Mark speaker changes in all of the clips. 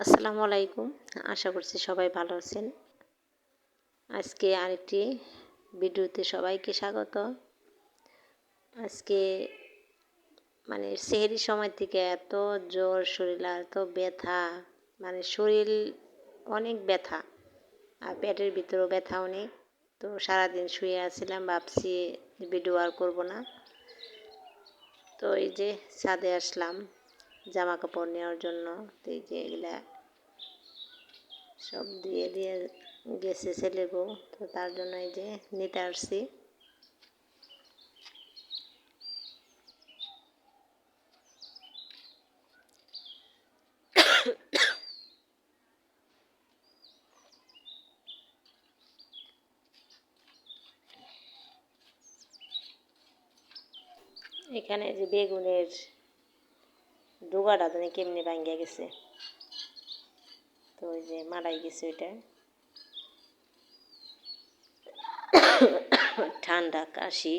Speaker 1: আসসালামু আলাইকুম। আশা করছি সবাই ভালো আছেন। আজকে আরেকটি ভিডিওতে সবাইকে স্বাগত। আজকে সেহরির সময় থেকে এত জ্বর, শরীরে এত ব্যথা, শরীর অনেক ব্যথা আর পেটের ভিতরেও ব্যথা অনেক। তো সারাদিন শুয়ে আছিলাম, ভাবছি ভিডিও আর করবো না। তো এই যে ছাদে আসলাম জামা কাপড় নেওয়ার জন্য। তো এই যে এগুলা সব দিয়ে গেছে ছেলে বউ, তো তার জন্য এই যে নিতে আসছি। এখানে যে বেগুনের ডোগাটা জানি কেমনি ভাঙ্গিয়া গেছে, তো ওই যে মারাই গেছে ওইটা। ঠান্ডা কাশি,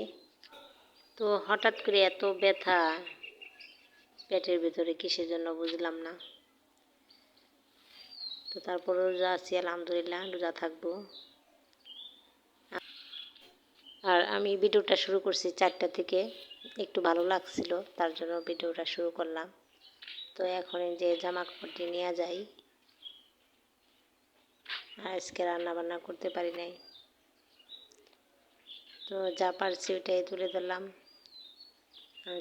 Speaker 1: তো হঠাৎ করে এত ব্যথা পেটের ভিতরে কিসের জন্য বুঝলাম না। তো তারপর রোজা আছি, আলহামদুলিল্লাহ রোজা থাকবো। আর আমি ভিডিওটা শুরু করছি 4টা থেকে, একটু ভালো লাগছিল তার জন্য ভিডিওটা শুরু করলাম। তো এখন এই যে জামা কাপড়টি নিয়ে যাই। আজকে রান্না বান্না করতে পারি নাই, তো যা পারছি ওইটাই তুলে ধরলাম।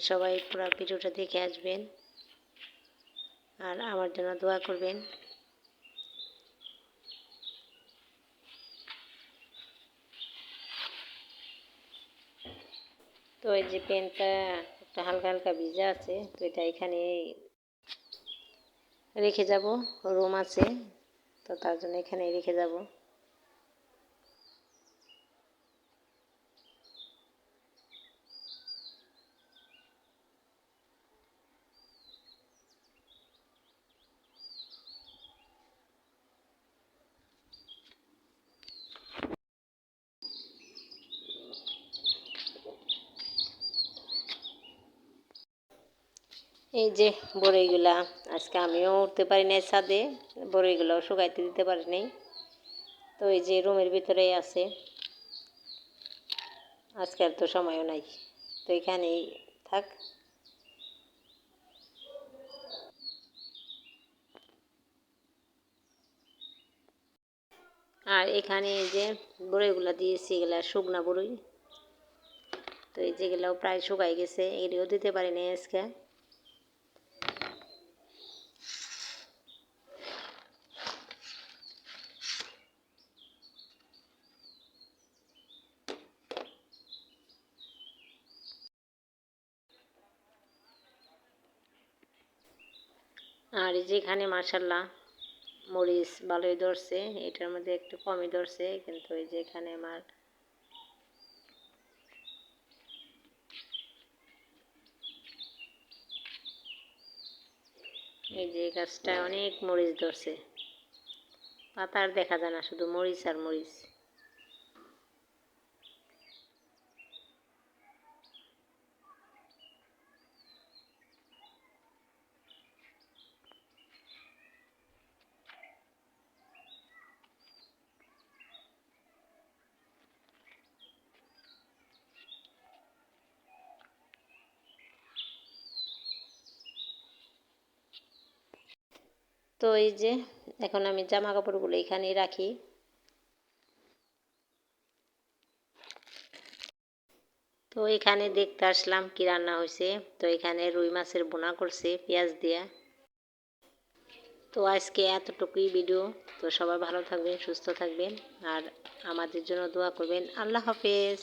Speaker 1: সবাই পুরো ভিডিওটা দেখে আসবেন আর আমার জন্য দোয়া করবেন। তো এই যে পেনটা একটা হালকা হালকা ভিজা আছে, তো এটা এখানে রেখে যাব, রুম আছে তো তার জন্য এখানে রেখে যাব। এই যে বড়ইগুলা আজকে আমিও উঠতে পারি নাই ছাদে, বড়ইগুলাও শুকাইতে দিতে পারি নাই। তো এই যে রুমের ভিতরেই আছে, আজকে আর তো সময়ও নাই, তো এখানেই থাক। আর এখানে এই যে বড়ইগুলা দিয়েছি, এগুলা শুকনা বড়ই, তো এই যেগুলাও প্রায় শুকাই গেছে, এগুলিও দিতে পারি নাই আজকে। আর যেখানে মাশাল্লাহ মরিচ ভালোই ধরছে, এটার মধ্যে একটু কমই ধরছে, কিন্তু এই যে এখানে আমার এই যে গাছটায় অনেক মরিচ ধরছে, পাতা আর দেখা যায় না, শুধু মরিচ আর মরিচ। তো এই যে এখন আমি জামা কাপড়গুলো এখানেই রাখি। তো এখানে দেখতে আসলাম কি রান্না হয়েছে। তো এখানে রুই মাছের বোনা করছে পেঁয়াজ দিয়া। তো আজকে এতটুকুই ভিডিও। তো সবাই ভালো থাকবেন, সুস্থ থাকবেন আর আমাদের জন্য দোয়া করবেন। আল্লাহ হাফেজ।